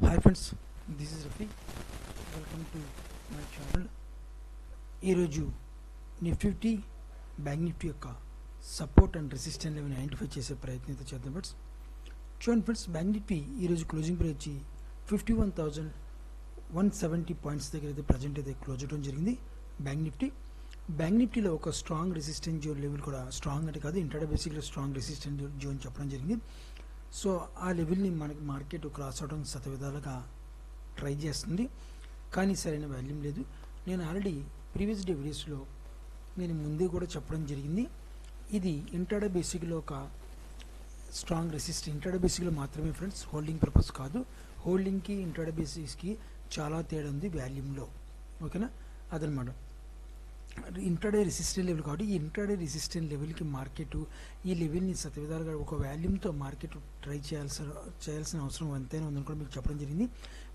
Hi friends, this is Rafi. Welcome to my channel. ఈరోజు Nifty bank Nifty యొక్క support and resistance లెవెల్ని identify చేసే ప్రయత్నం అయితే చేద్దాం ఫ్రెండ్స్. చూడండి ఫ్రెండ్స్, బ్యాంక్ నిఫ్టీ ఈరోజు క్లోజింగ్ ప్రైస్ వచ్చి 51,170 పాయింట్స్ దగ్గర అయితే ప్రజెంట్ అయితే క్లోజ్ అవడం జరిగింది. బ్యాంక్ నిఫ్టీలో ఒక స్ట్రాంగ్ రెసిస్టెన్స్ జోన్ లెవెల్ కూడా, స్ట్రాంగ్ అంటే కాదు, ఇంటర్డే బేసిక్లో స్ట్రాంగ్ రెసిస్టెన్స్ జోన్ చెప్పడం జరిగింది. సో ఆ లెవెల్ని మనకి మార్కెట్ క్రాస్ అవడం శతవిధాలుగా ట్రై చేస్తుంది, కానీ సరైన వాల్యూమ్ లేదు. నేను ఆల్రెడీ ప్రీవియస్ డే వీడియోస్లో నేను ముందే కూడా చెప్పడం జరిగింది. ఇది ఇంటర్డే బేసిక్లో ఒక స్ట్రాంగ్ రెసిస్టెన్స్, ఇంటర్డే బేసిక్లో మాత్రమే ఫ్రెండ్స్, హోల్డింగ్ పర్పస్ కాదు. హోల్డింగ్కి ఇంటర్డే బేసిక్స్కి చాలా తేడా ఉంది వాల్యూమ్లో, ఓకేనా? అదనమాట ఇంటర్డే రెసిస్టెన్స్ లెవెల్. కాబట్టి ఈ ఇంటర్డే రెసిస్టెన్స్ లెవెల్కి మార్కెట్ ఈ లెవెల్ని శతవిధాలుగా ఒక వాల్యూమ్తో మార్కెట్ ట్రై చేయాల్సిన అవసరం ఎంతైనా ఉందని కూడా మీకు చెప్పడం జరిగింది.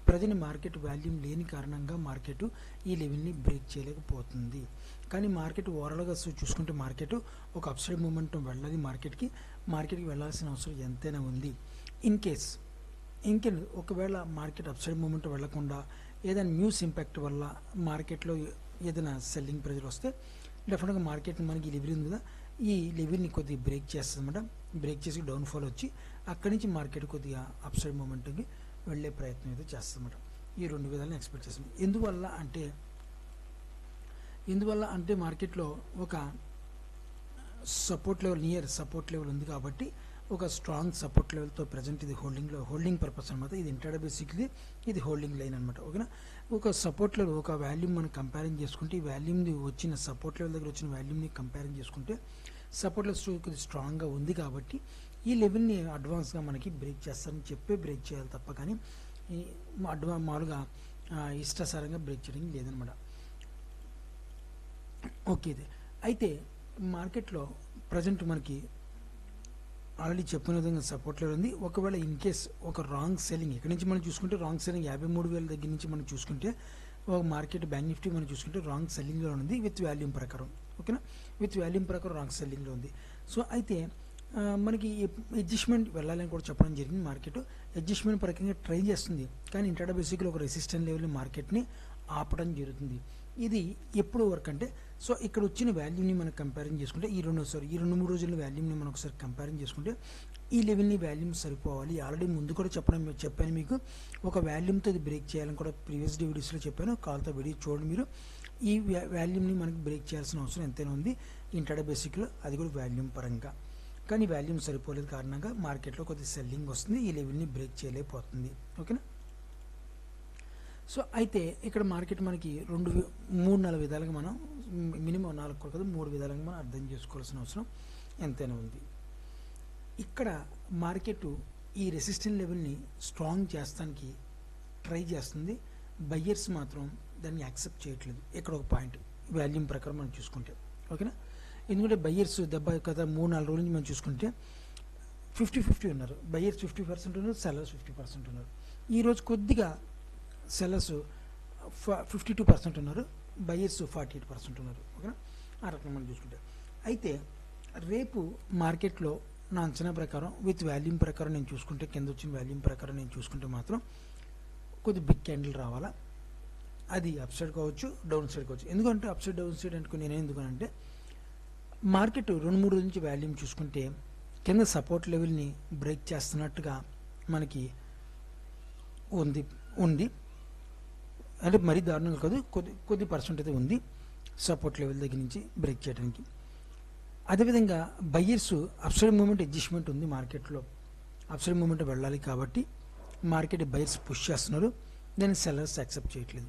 ప్రజెంట్ మార్కెట్ వాల్యూమ్ లేని కారణంగా మార్కెట్ ఈ లెవెల్ని బ్రేక్ చేయలేకపోతుంది. కానీ మార్కెట్ ఓవరాల్గా చూసుకుంటే మార్కెట్ ఒక అప్సైడ్ మూమెంట్ వెళ్ళాలి. మార్కెట్కి వెళ్ళాల్సిన అవసరం ఎంతైనా ఉంది. ఇంకేం ఒకవేళ మార్కెట్ అప్సైడ్ మూమెంట్ వెళ్లకుండా ఏదైనా న్యూస్ ఇంపాక్ట్ వల్ల మార్కెట్లో ఏదైనా సెల్లింగ్ ప్రెజర్ వస్తే డెఫినెట్గా మార్కెట్ మనకి ఈ లెవెల్ ఉంది కదా, ఈ లెవెల్ని కొద్దిగా బ్రేక్ చేస్తుంది అనమాట. బ్రేక్ చేసి డౌన్ఫాల్ వచ్చి అక్కడి నుంచి మార్కెట్ కొద్దిగా అప్సైడ్ మూమెంట్కి వెళ్ళే ప్రయత్నం అయితే చేస్తుంది అనమాట. ఈ రెండు విధాలను ఎక్స్పెక్ట్ చేస్తాం. ఎందువల్ల అంటే మార్కెట్లో ఒక నియర్ సపోర్ట్ లెవెల్ ఉంది కాబట్టి ఒక స్ట్రాంగ్ సపోర్ట్ లెవెల్తో ప్రజెంట్ ఇది హోల్డింగ్ పర్పస్ అనమాట. ఇది ఇంటర్డే బేసిక్లీ ఇది హోల్డింగ్ లైన్ అనమాట, ఓకేనా? ఒక సపోర్ట్ లెవెల్, ఒక వాల్యూమ్ మనం కంపేరింగ్ చేసుకుంటే, ఈ వాల్యూమ్ని వచ్చిన సపోర్ట్ లెవెల్ దగ్గర వచ్చిన వాల్యూమ్ని కంపేరింగ్ చేసుకుంటే సపోర్ట్ లెవెల్ కొద్దిగా స్ట్రాంగ్గా ఉంది కాబట్టి ఈ లెవెల్ని అడ్వాన్స్గా మనకి బ్రేక్ చేస్తారని చెప్పే బ్రేక్ చేయాలి తప్ప, కానీ మామూలుగా ఇష్టాసారంగా బ్రేక్ చేయడం లేదనమాట. ఓకే, అయితే మార్కెట్లో ప్రజెంట్ మనకి ఆల్రెడీ చెప్పిన విధంగా సపోర్ట్ లెవెల్ ఉంది. ఒకవేళ ఇన్ కేస్ ఒక రాంగ్ సెల్లింగ్ ఎక్కడి నుంచి మనం చూసుకుంటే, రాంగ్ సెల్లింగ్ 53,000 దగ్గర నుంచి మనం చూసుకుంటే, ఒక మార్కెట్ బ్యాంక్ నిఫ్టీ మనం చూసుకుంటే రాంగ్ సెల్లింగ్లో ఉంది విత్ వాల్యూమ్ ప్రకారం, ఓకేనా? విత్ వాల్యూమ్ ప్రకారం రాంగ్ సెల్లింగ్లో ఉంది. సో అయితే మనకి అడ్జస్ట్మెంట్ వెళ్ళాలని కూడా చెప్పడం జరిగింది. మార్కెట్ అడ్జస్ట్మెంట్ ప్రకారంగా ట్రై చేస్తుంది, కానీ ఇంటర్డే బేసిక్లో ఒక రెసిస్టెన్స్ లెవెల్ మార్కెట్ని ఆపడం జరుగుతుంది. ఇది ఎప్పుడు వరకు అంటే, సో ఇక్కడ వచ్చిన వాల్యూని మనం కంపేరింగ్ చేసుకుంటే ఈ 2-3 రోజుల వాల్యూమ్ని మనం ఒకసారి కంపేరింగ్ చేసుకుంటే ఈ లెవెల్ని వాల్యూమ్ సరిపోవాలి. ఆల్రెడీ ముందు కూడా చెప్పాను మీకు, ఒక వాల్యూమ్తో ఇది బ్రేక్ చేయాలని కూడా ప్రీవియస్ డే వీడియోస్లో చెప్పాను. కాల్తో వీడియో చూడండి మీరు. ఈ వాల్యూమ్ని మనకి బ్రేక్ చేయాల్సిన అవసరం ఎంతైనా ఉంది ఇంటర్డే బేసిక్లో, అది కూడా వాల్యూమ్ పరంగా. కానీ వాల్యూమ్ సరిపోలేదు కారణంగా మార్కెట్లో కొద్దిగా సెల్లింగ్ వస్తుంది, ఈ లెవెల్ని బ్రేక్ చేయలేకపోతుంది, ఓకేనా? సో అయితే ఇక్కడ మార్కెట్ మనకి 3-4 విధాలుగా మనం మినిమం 4 కాదు 3 విధాలుగా మనం అర్థం చేసుకోవాల్సిన అవసరం ఎంతైనా ఉంది. ఇక్కడ మార్కెట్ ఈ రెసిస్టెన్స్ లెవెల్ని స్ట్రాంగ్ చేస్తానికి ట్రై చేస్తుంది. బయ్యర్స్ మాత్రం దాన్ని యాక్సెప్ట్ చేయట్లేదు. ఇక్కడ ఒక పాయింట్ వాల్యూమ్ ప్రకారం మనం చూసుకుంటే, ఓకేనా? ఎందుకంటే బయ్యర్స్ గత 3-4 రోజుల నుంచి మనం చూసుకుంటే 50-50 ఉన్నారు. బయ్యర్స్ 50% ఉన్నారు, సెల్లర్స్ 50% ఉన్నారు. ఈరోజు కొద్దిగా సెల్లర్స్ 52% ఉన్నారు, బయ్యర్స్ 48% ఉన్నారు, ఓకేనా? ఆ రకంగా మనం చూసుకుంటే, అయితే రేపు మార్కెట్లో నా అంచనా ప్రకారం విత్ వాల్యూమ్ ప్రకారం నేను చూసుకుంటే, కింద వచ్చిన వాల్యూమ్ ప్రకారం నేను చూసుకుంటే మాత్రం కొద్ది బిగ్ క్యాండిల్ రావాలా. అది అప్ సైడ్ కావచ్చు, డౌన్ సైడ్ కావచ్చు. ఎందుకంటే అప్ సైడ్ డౌన్ సైడ్ అనుకుని నేను ఎందుకనంటే, మార్కెట్ 2-3 రోజుల నుంచి వాల్యూమ్ చూసుకుంటే కింద సపోర్ట్ లెవెల్ని బ్రేక్ చేస్తున్నట్టుగా మనకి ఉంది. అంటే మరీ దారుణంగా కాదు, కొద్ది పర్సెంట్ అయితే ఉంది సపోర్ట్ లెవెల్ దగ్గర నుంచి బ్రేక్ చేయడానికి. అదేవిధంగా బయ్యర్స్ అప్సైడ్ మూమెంట్ అడ్జస్ట్మెంట్ ఉంది మార్కెట్లో, అప్సైడ్ మూమెంట్ వెళ్ళాలి కాబట్టి మార్కెట్ బయ్యర్స్ పుష్ చేస్తున్నారు, దాన్ని సెల్లర్స్ యాక్సెప్ట్ చేయట్లేదు.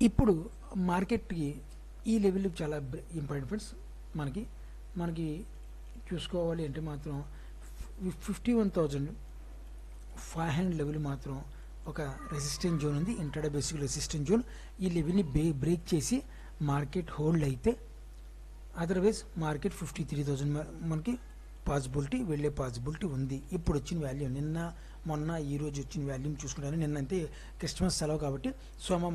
ఇప్పుడు మార్కెట్కి ఈ లెవెల్ చాలా ఇంపార్టెంట్ ఫ్రెండ్స్. మనకి చూసుకోవాలి అంటే మాత్రం 51,500 లెవెల్ మాత్రం ఒక రెసిస్టెన్స్ జోన్ ఉంది, ఇంటర్డే బేసిక్ రెసిస్టెన్స్ జోన్. ఈ లెవెల్ని బ్రేక్ చేసి మార్కెట్ హోల్డ్ అయితే, అదర్వైజ్ మార్కెట్ 53,000 మనకి వెళ్ళే పాసిబిలిటీ ఉంది. ఇప్పుడు వచ్చిన వాల్యూమ్ మొన్న ఈ రోజు వచ్చిన వాల్యూమ్ చూసుకుంటాను. నిన్నంటే క్రిస్మస్ సెలవు కాబట్టి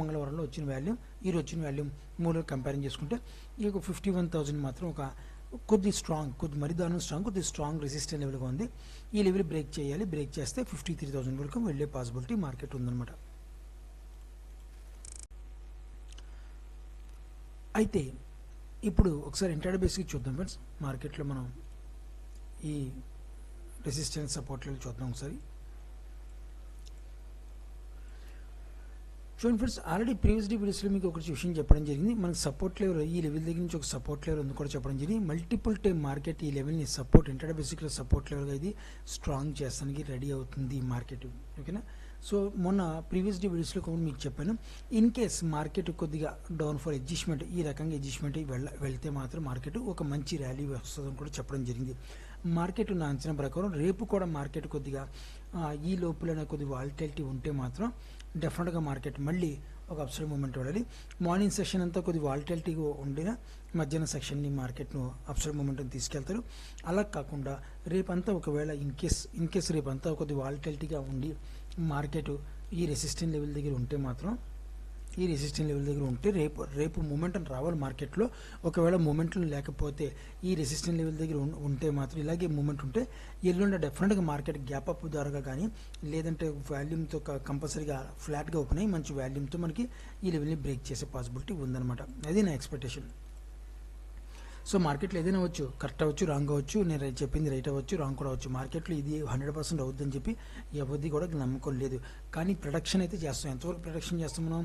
మంగళవారంలో వచ్చిన వాల్యూమ్, ఈరోజు వచ్చిన వాల్యూమ్ 3 కంపేరింగ్ చేసుకుంటే ఈ 51,000 మాత్రం ఒక కొద్ది స్ట్రాంగ్, కొద్ది మరీ దారుణం స్ట్రాంగ్, కొద్ది స్ట్రాంగ్ రెసిస్టెంట్ లెవెల్గా ఉంది. ఈ లెవెల్ బ్రేక్ చేయాలి. బ్రేక్ చేస్తే 53,000 వరకు వెళ్ళే పాసిబిలిటీ మార్కెట్ ఉందన్నమాట. అయితే ఇప్పుడు ఒకసారి ఇంట్రాడే బేసిక్ చూద్దాం ఫ్రెండ్స్. మార్కెట్లో మనం ఈ రెసిస్టెన్స్ సపోర్ట్ లెవెల్ చూద్దాం ఒకసారి. చూడండి ఫ్రెండ్స్, ఆల్రెడీ ప్రీవియస్ వీడియోస్లో మీకు ఒక విషయం చెప్పడం జరిగింది. మనకు సపోర్ట్ లెవెల్ ఈ లెవెల్ దగ్గర నుంచి ఒక సపోర్ట్ లెవెల్ ఉంది కూడా చెప్పడం జరిగింది. మల్టిపుల్ టైం మార్కెట్ ఈ లెవెల్ని సపోర్ట్, ఇంట్రాడే బేసిక్లో సపోర్ట్ లెవెల్గా ఇది స్ట్రాంగ్ చేస్తానికి రెడీ అవుతుంది ఈ మార్కెట్. ఓకేనా. సో మొన్న ప్రీవియస్ వీడియోస్లో కూడా మీకు చెప్పాను, ఇన్ కేస్ మార్కెట్ కొద్దిగా డౌన్ ఫర్ అడ్జస్ట్మెంట్, ఈ రకంగా అడ్జస్ట్మెంట్ వెళ్తే మాత్రం మార్కెట్ ఒక మంచి ర్యాలీ వస్తుందని కూడా చెప్పడం జరిగింది. మార్కెట్ నా అంచనా ప్రకారం రేపు కూడా మార్కెట్ కొద్దిగా ఈ లోపలనే కొద్ది వాలిటిలిటీ ఉంటే మాత్రం డెఫినెట్గా మార్కెట్ మళ్ళీ ఒక అప్సైడ్ మూమెంట్ వెళ్ళాలి. మార్నింగ్ సెషన్ అంతా కొద్ది వాలిటిలిటీగా ఉండిన మధ్యాహ్నం సెక్షన్ని మార్కెట్ను అప్సైడ్ మూమెంట్ని తీసుకెళ్తారు. అలా కాకుండా రేపంతా ఒకవేళ ఇన్ కేస్ రేపంతా కొద్ది వాలిటిలిటీగా ఉండి మార్కెట్ ఈ రెసిస్టెంట్ లెవెల్ దగ్గర ఉంటే మాత్రం, ఈ రెసిస్టెంట్ లెవెల్ దగ్గర ఉంటే రేపు మూమెంటం రావాలి మార్కెట్లో. ఒకవేళ మూమెంట్లు లేకపోతే ఈ రెసిస్టెంట్ లెవెల్ దగ్గర ఉంటే మాత్రం ఇలాగే మూమెంట్ ఉంటే ఎల్లుండి డెఫినెట్గా మార్కెట్ గ్యాప్ అప్ ద్వారా కానీ లేదంటే వాల్యూమ్తో కంపల్సరీగా ఫ్లాట్గా ఓపెన్ అయ్యి మంచి వాల్యూమ్తో మనకి ఈ లెవెల్ని బ్రేక్ చేసే పాసిబిలిటీ ఉందన్నమాట. అది నా ఎక్స్పెక్టేషన్. సో మార్కెట్లో ఏదైనా అవ్వచ్చు, కరెక్ట్ అవ్వచ్చు, రాంగ్ అవ్వచ్చు, నేను చెప్పింది రైట్ అవ్వచ్చు, రాంగ్ కూడా అవ్వచ్చు. మార్కెట్లో ఇది 100% అవుద్దని చెప్పి ఎవరిది కూడా నమ్మకం లేదు. కానీ ప్రొడక్షన్ అయితే చేస్తాం. ఎంతవరకు ప్రొడక్షన్ చేస్తాం మనం?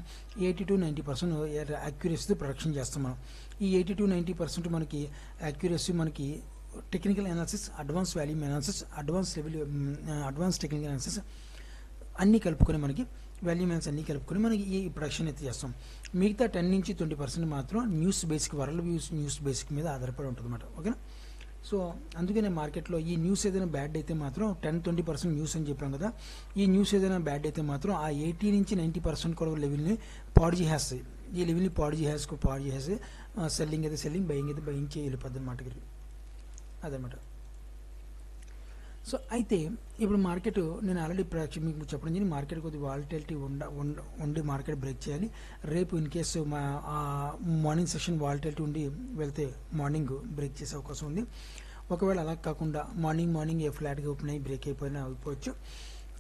80-90% యాక్యురసీతో ప్రొడక్షన్ చేస్తాం మనం. ఈ 80-90% మనకి యాక్యురసీ మనకి technical analysis, advance volume analysis, advance technical analysis అన్నీ కలుపుకొని మనకి వాల్యూమ్ అనాలిసిస్ అన్నీ కలుపుకొని మనకి ఈ ప్రొడక్షన్ అయితే చేస్తాం. మిగతా 10-20% మాత్రం news basic, world news basic మీద ఆధారపడి ఉంటుంది అన్నమాట. ఓకేనా. సో అందుకనే మార్కెట్లో ఈ న్యూస్ ఏదైనా బ్యాడ్ అయితే మాత్రం 10-20% న్యూస్ అని చెప్పాం కదా, ఈ న్యూస్ ఏదైనా బ్యాడ్ అయితే మాత్రం ఆ 80-90% కూడా లెవెల్ని పాడు చేసేస్తాయి. ఈ లెవెల్ని పాడు చేసేసి సెల్లింగ్ అయితే సెల్లింగ్, బయింగ్ అయితే బయింగ్ వెళ్ళిపోద్ది అన్నమాట. అదనమాట. సో అయితే ఇప్పుడు మార్కెట్ నేను ఆల్రెడీ మీకు చెప్పడం జరిగింది, మార్కెట్ కొద్దిగా వాలిటిలిటీ ఉండి మార్కెట్ బ్రేక్ చేయాలి. రేపు in case morning session volatility ఉండి వెళ్తే మార్నింగ్ బ్రేక్ చేసే అవకాశం ఉంది. ఒకవేళ అలా కాకుండా మార్నింగ్ ఫ్లాట్గా ఓపెన్ అయ్యి బ్రేక్ అయిపోవచ్చు.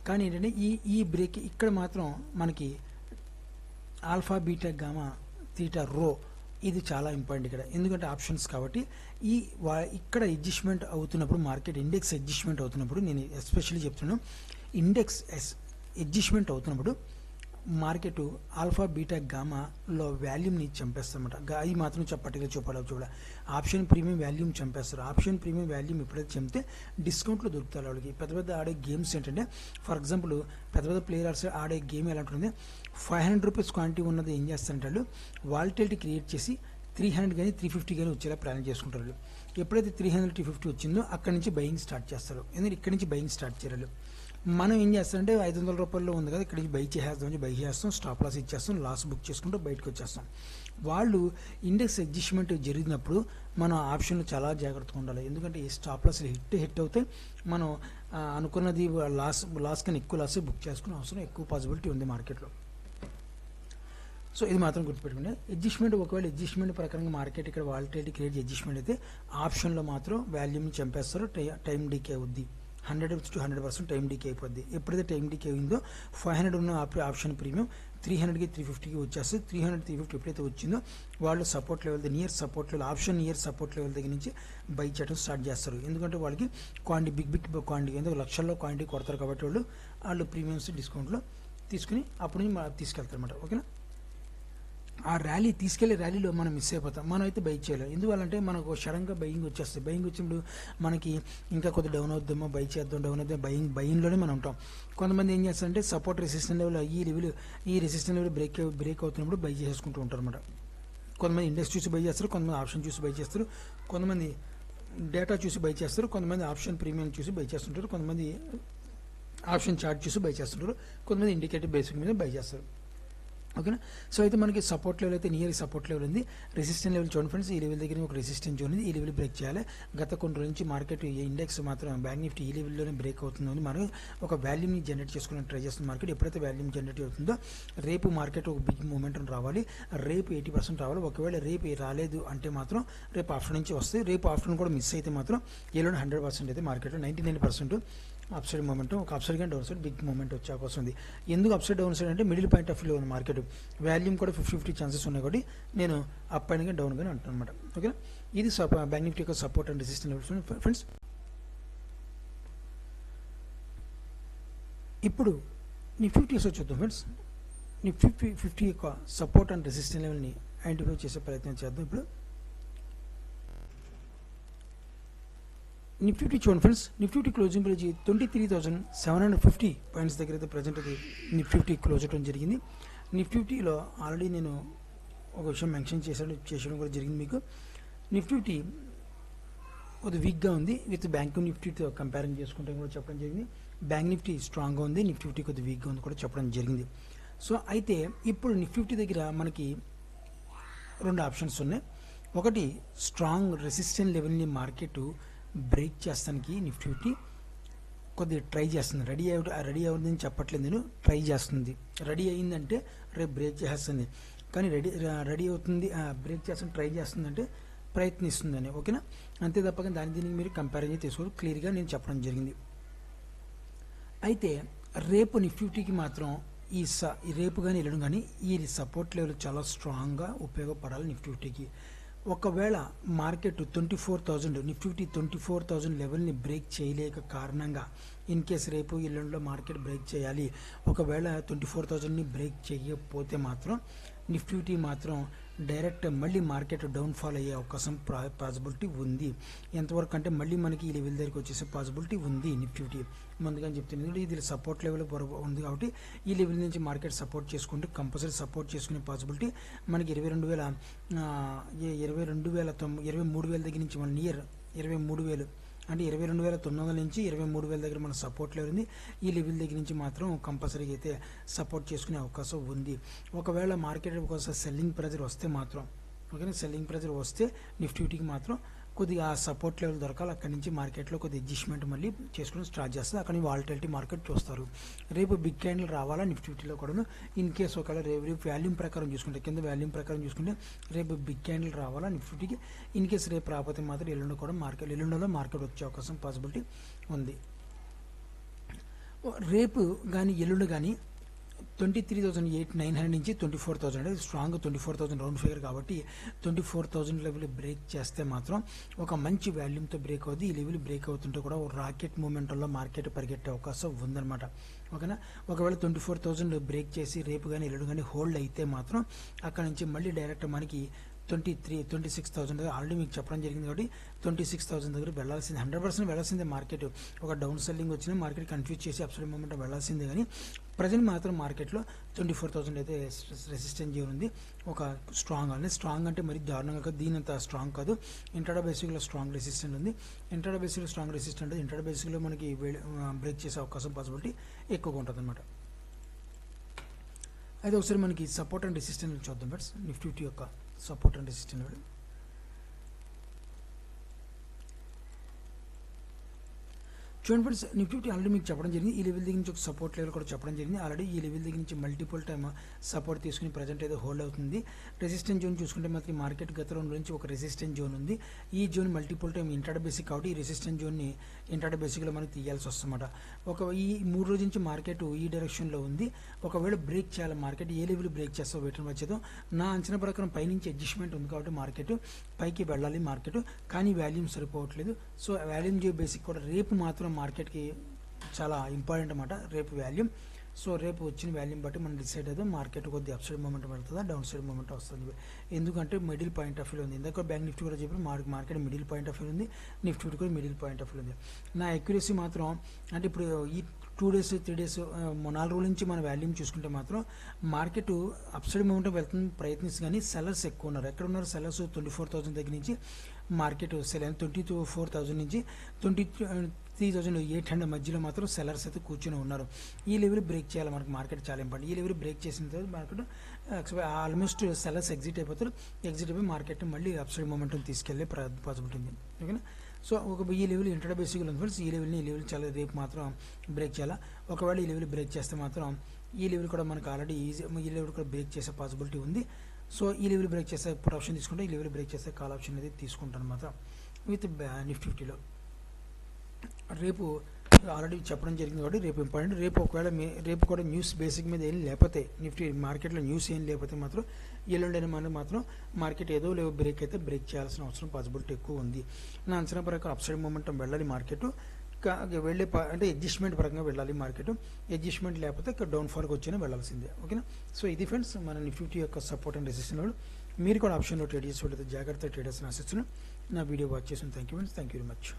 కానీ ఏంటంటే ఈ బ్రేక్ ఇక్కడ మాత్రం మనకి ఆల్ఫా, బీటా, గామా, తీటా, రో ఇది చాలా ఇంపార్టెంట్ ఇక్కడ. ఎందుకంటే ఆప్షన్స్ కాబట్టి ఇక్కడ అడ్జస్ట్మెంట్ అవుతున్నప్పుడు, మార్కెట్ ఇండెక్స్ అడ్జస్ట్మెంట్ అవుతున్నప్పుడు, నేను ఎస్పెషల్లీ చెప్తున్నాను, ఇండెక్స్ అడ్జస్ట్మెంట్ అవుతున్నప్పుడు మార్కెట్ ఆల్ఫా, బీటా, గామాలో వాల్యూమ్ని చంపేస్తారన్నమాట. అవి మాత్రం పర్టికులర్ చూడాలి. ఆప్షన్ ప్రీమియం వాల్యూమ్ చంపేస్తారు. ఆప్షన్ ప్రీమియం వాల్యూమ్ ఎప్పుడైతే చంపితే డిస్కౌంట్లో దొరుకుతారు వాళ్ళకి. పెద్ద ఆడే గేమ్స్ ఏంటంటే, ఫర్ ఎగ్జాంపుల్ పెద్ద ప్లేయర్స్ ఆడే గేమ్ ఎలా ఉంటుంది, 500 రూపీస్ క్వాంటిటీ ఉన్నది ఏం చేస్తారంటే వాళ్ళు వాలిటిలిటీ క్రియేట్ చేసి 300 కానీ 350 కానీ వచ్చేలా ప్లాన్ చేసుకుంటారు. ఎప్పుడైతే 300-350 వచ్చిందో అక్కడి నుంచి బయింగ్ స్టార్ట్ చేస్తారు. ఎందుకంటే ఇక్కడి నుంచి బయింగ్ స్టార్ట్ చేయాలి. మనం ఏం చేస్తామంటే 500 రూపాయల్లో ఉంది కదా, ఇక్కడ నుంచి బై చేస్తాం, స్టాప్ లాస్ ఇచ్చేస్తాం, లాస్ బుక్ చేసుకుంటూ బయటకు వచ్చేస్తాం. వాళ్ళు ఇండెక్స్ అడ్జస్ట్మెంట్ జరిగినప్పుడు మనం ఆప్షన్లు చాలా జాగ్రత్తగా ఉండాలి. ఎందుకంటే ఈ స్టాప్ లాస్ హిట్ అవుతే మనం అనుకున్నది లాస్ కన్నా ఎక్కువ లాస్ బుక్ చేసుకునే అవసరం ఎక్కువ పాసిబిలిటీ ఉంది మార్కెట్లో. సో ఇది మాత్రం గుర్తుపెట్టుకోండి. అడ్జస్ట్మెంట్ ఒకవేళ అడ్జస్ట్మెంట్ ప్రకారంగా మార్కెట్ ఇక్కడ వాలిటిలిటీ క్రియేట్ అడ్జస్ట్మెంట్ అయితే ఆప్షన్లో మాత్రం వాల్యూమ్ని చంపేస్తారు. టైం డీకే అవుద్ది. 100% టైం డీకే అయిపోద్ది. ఎప్పుడైతే టైం డీకే అయిందో 500 ఉన్న ఆప్షన్ ప్రీమియం 300-350కి వచ్చేస్తుంది. 300-350 ఎప్పుడైతే వచ్చిందో వాళ్ళు support level, near support level, option near support level దగ్గర నుంచి బై చేయడం స్టార్ట్ చేస్తారు. ఎందుకంటే వాళ్ళకి క్వాంటిటీ బిగ్ క్వాంటిటీ, ఎందుకంటే లక్షల్లో క్వాంటిటీ కొడతారు కాబట్టి వాళ్ళు ప్రీమియమ్స్ డిస్కౌంట్లో తీసుకుని అప్పుడు నుంచి తీసుకెళ్తారు అన్నమాట. ఓకేనా. ఆ ర్యాలీ తీసుకెళ్లే ర్యాలీలో మనం మిస్ అయిపోతాం. మనం అయితే బై చేయలేం. ఎందువల్లంటే మనకు సడన్గా బయింగ్ వచ్చేస్తుంది. బయింగ్ వచ్చినప్పుడు మనకి ఇంకా కొద్ది డౌన్ అవుద్దామో, బై చేద్దాం, డౌన్ అవుద్దాం, బయింగ్లోనే మనం ఉంటాం. కొంతమంది ఏం చేస్తారంటే సపోర్ట్ రెసిస్టెంట్ లెవెల్ ఈ రెసిస్టెంట్ లెవెల్ బ్రేక్ అవుతున్నప్పుడు బై చేసుకుంటూ ఉంటారు అనమాట. కొంతమంది ఇండెక్స్ చూసి బై చేస్తారు, కొంతమంది ఆప్షన్ చూసి బై చేస్తారు, కొంతమంది డేటా చూసి బై చేస్తారు, కొంతమంది ఆప్షన్ ప్రీమియం చూసి బై చేస్తుంటారు, కొంతమంది ఆప్షన్ చార్ట్ చూసి బై చేస్తుంటారు, కొంతమంది ఇండికేటర్ బేసిక్ మీద బై చేస్తారు. ఓకేనా. సో అయితే మనకి సపోర్ట్ లెవెల్ అయితే నియర్ సపోర్ట్ లెవెల్ ఉంది. రెసిస్టెంట్ లెవెల్ చూడండి ఫ్రెండ్స్, ఈ లెవెల్ దగ్గర ఒక రెసిస్టెంట్ జోన్ ఉంది, ఈ లెవెల్ బ్రేక్ చేయాలి. గత కొన్ని రోజుల నుంచి మార్కెట్ ఇండెక్స్ మాత్రం బ్యాంక్ నిఫ్టీ ఈ లెవెల్లోనే బ్రేక్ అవుతుందని మనం ఒక వాల్యూమ్ని జనరేట్ చేసుకుని ట్రై చేస్తుంది మార్కెట్. ఎప్పుడైతే వాల్యూమ్ జనరేట్ అవుతుందో రేపు మార్కెట్ ఒక బిగ్ మూమెంట్ రావాలి, రేపు 80% రావాలి. ఒకవేళ రేపు రాలేదు అంటే మాత్రం రేపు ఆఫ్టర్నూన్ నుంచి వస్తుంది. రేపు ఆఫ్టర్నూన్ కూడా మిస్ అయితే మాత్రం ఎల్లుండి 100% అయితే మార్కెట్ 99% అప్ సైడ్ మూమెంట్, ఒక అప్ సైడ్ కానీ డౌన్ సైడ్ బిగ్ మూమెంట్ వచ్చే అవకాశం ఉంది. ఎందుకు అప్ సైడ్ డౌన్ సైడ్ అంటే మిడిల్ పాయింట్ ఆఫ్ వ్యూ ఉంది మార్కెట్, వాల్యూమ్ కూడా 50-50 ఛాన్సెస్ ఉన్నాయి కాబట్టి నేను అప్ అయిన డౌన్ కానీ అంటాను అనమాట. ఓకేనా, ఇది బ్యాంక్ నిఫ్టీ యొక్క support and resistance levels friends. ఇప్పుడు నిఫ్టీ చూద్దాం ఫ్రెండ్స్. నిఫ్టీ 50 యొక్క సపోర్ట్ అండ్ రెసిస్టెన్స్ లెవెల్ని ఐడెంటిఫై చేసే ప్రయత్నం చేద్దాం. ఇప్పుడు నిఫ్టీ చూడండి friends, Nifty closing price 23,750 points దగ్గర అయితే ప్రజెంట్ అది నిఫ్టీ క్లోజ్ అవడం జరిగింది. నిఫ్టీలో ఆల్రెడీ నేను ఒక విషయం మెన్షన్ చేసడం కూడా జరిగింది మీకు. నిఫ్టీ కొద్ది వీక్గా ఉంది విత్ బ్యాంక్ నిఫ్టీతో కంపేరింగ్ చేసుకుంటే కూడా చెప్పడం జరిగింది. బ్యాంక్ నిఫ్టీ స్ట్రాంగ్గా ఉంది, నిఫ్టీ కొద్ది వీక్గా ఉంది కూడా చెప్పడం జరిగింది. సో అయితే ఇప్పుడు నిఫ్టీ దగ్గర మనకి 2 ఆప్షన్స్ ఉన్నాయి. ఒకటి స్ట్రాంగ్ రెసిస్టెంట్ లెవెల్ని మార్కెట్ బ్రేక్ చేస్తానికి నిఫ్టీ కొద్దిగా ట్రై చేస్తుంది. రెడీ అవుతుందని చెప్పట్లేదు, నేను ట్రై చేస్తుంది. రెడీ అయిందంటే రేపు బ్రేక్ చేస్తుంది, కానీ రెడీ అవుతుంది బ్రేక్ చేస్తుంది ట్రై చేస్తుందంటే ప్రయత్నిస్తుందని. ఓకేనా, అంతే తప్పక దీనికి మీరు కంపారిజన్ తీసుకోవాలి, క్లియర్గా నేను చెప్పడం జరిగింది. అయితే రేపు నిఫ్టీకి మాత్రం ఈ రేపు కానీ వెళ్ళడం కానీ ఈ సపోర్ట్ లెవెల్ చాలా స్ట్రాంగ్గా ఉపయోగపడాలి నిఫ్టీకి. ఒకవేళ మార్కెట్ 24,000 నిఫ్టీ 24,000 లెవెల్ని బ్రేక్ చేయలేక కారణంగా ఇన్ కేస్ రేపు ఎల్లుండిలో మార్కెట్ బ్రేక్ చేయాలి, ఒకవేళ 24,000ని బ్రేక్ చేయకపోతే మాత్రం నిఫ్టీ మాత్రం డైరెక్ట్ మళ్ళీ మార్కెట్ డౌన్ఫాల్ అయ్యే అవకాశం పాసిబిలిటీ ఉంది. ఎంతవరకు అంటే మళ్ళీ మనకి ఈ లెవెల్ దగ్గరికి వచ్చేసే పాసిబిలిటీ ఉంది నిఫ్టీ. ముందుగా చెప్తున్నాను, ఇది సపోర్ట్ లెవెల్ ఉంది కాబట్టి ఈ లెవెల్ నుంచి మార్కెట్ సపోర్ట్ చేసుకుంటే కంపల్సరీ సపోర్ట్ చేసుకునే పాసిబిలిటీ మనకి 23,000 దగ్గర నుంచి మన నియర్ 23,000 అంటే 22,900 నుంచి 23,000 దగ్గర మన సపోర్ట్ లెవెల్ ఉంది. ఈ లెవెల్ దగ్గర నుంచి మాత్రం కంపల్సరీగా అయితే సపోర్ట్ చేసుకునే అవకాశం ఉంది. ఒకవేళ మార్కెట్ ఒకసారి సెల్లింగ్ ప్రెజర్ వస్తే మాత్రం, ఓకేనా, సెల్లింగ్ ప్రెజర్ వస్తే నిఫ్టీకి మాత్రం కొద్దిగా ఆ సపోర్ట్ లెవెల్ దొరకాలి. అక్కడి నుంచి మార్కెట్లో కొద్దిగా అడ్జస్ట్మెంట్ మళ్ళీ చేసుకుని స్టార్ట్ చేస్తుంది. అక్కడ వాలటిలిటీ మార్కెట్ చూస్తారు. రేపు బిగ్ క్యాండిల్ రావాలా నిఫ్టీలో కూడాను. ఇన్ కేస్ ఒకవేళ రేపు వాల్యూమ్ ప్రకారం చూసుకుంటే, కింద వాల్యూమ్ ప్రకారం చూసుకుంటే రేపు బిగ్ క్యాండిల్ రావాలా నిఫ్టీకి. ఇన్ కేస్ రేపు రాకపోతే మాత్రం ఎల్లుండి కూడా ఎల్లుండిలో మార్కెట్ వచ్చే అవకాశం పాసిబిలిటీ ఉంది. రేపు కానీ ఎల్లుండి కానీ 23,900 నుంచి 24,000 అంటే స్ట్రాంగ్ 24,000 రౌండ్ ఫిగర్ కాబట్టి 24,000 లెవెల్ బ్రేక్ చేస్తే మాత్రం ఒక మంచి వాల్యూమ్తో బ్రేక్ అవుతుంది. ఈ లెవెల్ బ్రేక్ అవుతుంటే కూడా రాకెట్ మూమెంట్లో మార్కెట్ పరిగెట్టే అవకాశం ఉందన్నమాట. ఓకేనా, ఒకవేళ 24,000 బ్రేక్ చేసి రేపు కానీ ఎల్లుండి కానీ హోల్డ్ అయితే మాత్రం అక్కడ నుంచి మళ్ళీ డైరెక్ట్ మనకి 26,000 ఆల్రెడీ మీకు చెప్పడం జరిగింది కాబట్టి 26,000 దగ్గర వెళ్ళాల్సింది, 100% వెళ్ళాల్సిందే. మార్కెట్ ఒక డౌన్ సెల్లింగ్ వచ్చినా మార్కెట్ కన్ఫ్యూజ్ చేసి అప్సైడ్ మూమెంట్ వెళ్ళాల్సిందే. కానీ ప్రజెంట్ మాత్రం మార్కెట్లో 24,000 అయితే రెసిస్టెన్స్ జోన్ ఉంది. ఒక స్ట్రాంగ్ అంటే మరి దారుణంగా కాదు, దీని అంత స్ట్రాంగ్ కాదు. ఇంట్రాడే బేసిక్లో స్ట్రాంగ్ రెసిస్టెంట్ ఉంది. ఇంట్రాడే బేసిక్లో స్ట్రాంగ్ రెసిస్టెంట్, ఇంట్రాడే బేసిక్లో మనకి బ్రేక్ చేసే అవకాశం పాసిబిలిటీ ఎక్కువగా ఉంటుంది అనమాట. అయితే ఒకసారి మనకి సపోర్ట్ అండ్ రెసిస్టెన్స్ చూద్దాం ఫ్రెండ్స్. నిఫ్టీ యొక్క సపోర్ట్ అండ్ రెసిస్టెన్స్ లెవెల్ చూడండి ఫ్రెండ్స్. నిఫ్టీ ఆల్రెడీ మీకు చెప్పడం జరిగింది. ఈ లెవెల్ దగ్గర నుంచి ఒక సపోర్ట్ లెవెల్ కూడా చెప్పడం జరిగింది. ఆల్రెడీ ఈ లెవెల్ దగ్గర నుంచి మల్టిపుల్ టైమ్ సపోర్ట్ తీసుకుని ప్రజెంట్ అయితే హోల్డ్ అవుతుంది. రెసిస్టెన్స్ జోన్ చూసుకుంటే మాత్రం మార్కెట్ గత 2 నుంచి ఒక రెసిస్టెన్స్ జోన్ ఉంది. ఈ zone multiple time intraday basic కాబట్టి ఈ రెసిస్టెన్స్ జోన్ని ఇంట్రాడే బేసిక్లో మనకి తీయాల్సి వస్తుందన్నమాట. ఈ 3 రోజుల నుంచి మార్కెట్ ఈ డైరెక్షన్లో ఉంది. ఒకవేళ బ్రేక్ చేయాలి మార్కెట్, ఏ లెవెల్ బ్రేక్ చేస్తా వెయిట్ వచ్చేదో నా అంచనా ప్రకారం పైనుంచి అడ్జస్ట్మెంట్ ఉంది కాబట్టి మార్కెట్ పైకి వెళ్ళాలి మార్కెట్, కానీ వాల్యూమ్ సరిపోవట్లేదు. సో వాల్యూమ్ బేసిక్ కూడా రేపు మాత్రం మార్కెట్కి చాలా ఇంపార్టెంట్ అన్నమాట రేపు వాల్యూమ్. సో రేపు వచ్చిన వాల్యూమ్ బట్టి మనం డిసైడ్ అవుతాం మార్కెట్ కొద్దిగా అప్ సైడ్ మూమెంట్ వెళ్తుందా డౌన్ సైడ్ మూమెంట్ వస్తుంది. ఎందుకంటే మిడిల్ పాయింట్ ఆఫ్ వ్యూ ఉంది. ఇందాక బ్యాంక్ నిఫ్టీ కూడా చెప్పి market middle point of view ఉంది, నిఫ్టీ కూడా మిడిల్ పాయింట్ ఆఫ్ వ్యూ ఉంది. నా అక్యురసీ మాత్రం అంటే ఇప్పుడు ఈ 2 days 3 days 4 రోజుల నుంచి మన వాల్యూమ్ చూసుకుంటే మాత్రం మార్కెట్ అప్ సైడ్ మూమెంట్ వెళ్తుంది ప్రయత్నిస్తుంది. కానీ సెల్లర్స్ ఎక్కువ ఉన్నారు. ఎక్కడ ఉన్నారు సెల్లర్స్? 24,000 దగ్గర నుంచి మార్కెట్ సెల్ 24,000 నుంచి 3800 మధ్యలో మాత్రం సెల్లర్స్ అయితే కూర్చొని ఉన్నారు. ఈ లెవెల్ బ్రేక్ చేయాలి మనకు, మార్కెట్ చాలా ఇంపార్టెంట్. ఈ లెవెల్ బ్రేక్ చేసిన తర్వాత మార్కెట్ ఆల్మోస్ట్ సెల్లర్స్ ఎగ్జిట్ అయిపోతారు. ఎగ్జిట్ అయిపోయి మార్కెట్ మళ్ళీ అప్సైడ్ మొమెంటం తీసుకెళ్లే పాసిబిలిటీ ఉంది. ఓకేనా. సో ఈ లెవెల్ ఇంటర్ బేసిక్గా ఉంది ఫ్రెండ్స్. ఈ లెవెల్ చాలా రేపు మాత్రం బ్రేక్ చేయాలా. ఒకవేళ ఈ లెవెల్ బ్రేక్ చేస్తే మాత్రం ఈ లెవెల్ కూడా మనకు ఆల్రెడీ ఈ లెవెల్ కూడా బ్రేక్ చేసే పాసిబిలిటీ ఉంది. సో ఈ లెవెల్ బ్రేక్ చేస్తే పుట్ ఆప్షన్ తీసుకుంటే, ఈ లెవెల్ బ్రేక్ చేస్తే కాల్ ఆప్షన్ అనేది తీసుకుంటాను అనమాట విత్ నిఫ్టీ 50లో. రేపు ఆల్రెడీ చెప్పడం జరిగింది కాబట్టి రేపు ఇంపార్టెంట్. రేపు ఒకవేళ రేపు కూడా న్యూస్ బేసిక్ మీద ఏం లేకపోతే, నిఫ్టీ మార్కెట్లో న్యూస్ ఏం లేకపోతే మాత్రం ఎల్లుండి మనకి మాత్రం మార్కెట్ ఏదో లేవు బ్రేక్ అయితే బ్రేక్ చేయాల్సిన అవసరం పాసిబిలిటీ ఎక్కువ ఉంది. నా అంచనా ప్రకారం అప్సైడ్ మూమెంటం వెళ్ళాలి మార్కెట్. వెళ్ళే అంటే అడ్జస్ట్మెంట్ పరంగా వెళ్ళాలి మార్కెట్. అడ్జస్ట్మెంట్ లేకపోతే ఇక్కడ డౌన్ఫాల్కి వచ్చినా వెళ్ళాల్సిందే. ఓకేనా. సో ఇది ఫ్రెండ్స్ మన నిఫ్టీ యొక్క సపోర్ట్ అండ్ రెసిస్టెన్స్. మీరు కూడా ఆప్షన్లో ట్రేడ్ చేసి జాగ్రత్త ట్రేడర్స్ ఆశిస్తున్నాను. నా వీడియో వాచ్ చేసిన thank you friends. Thank you very much.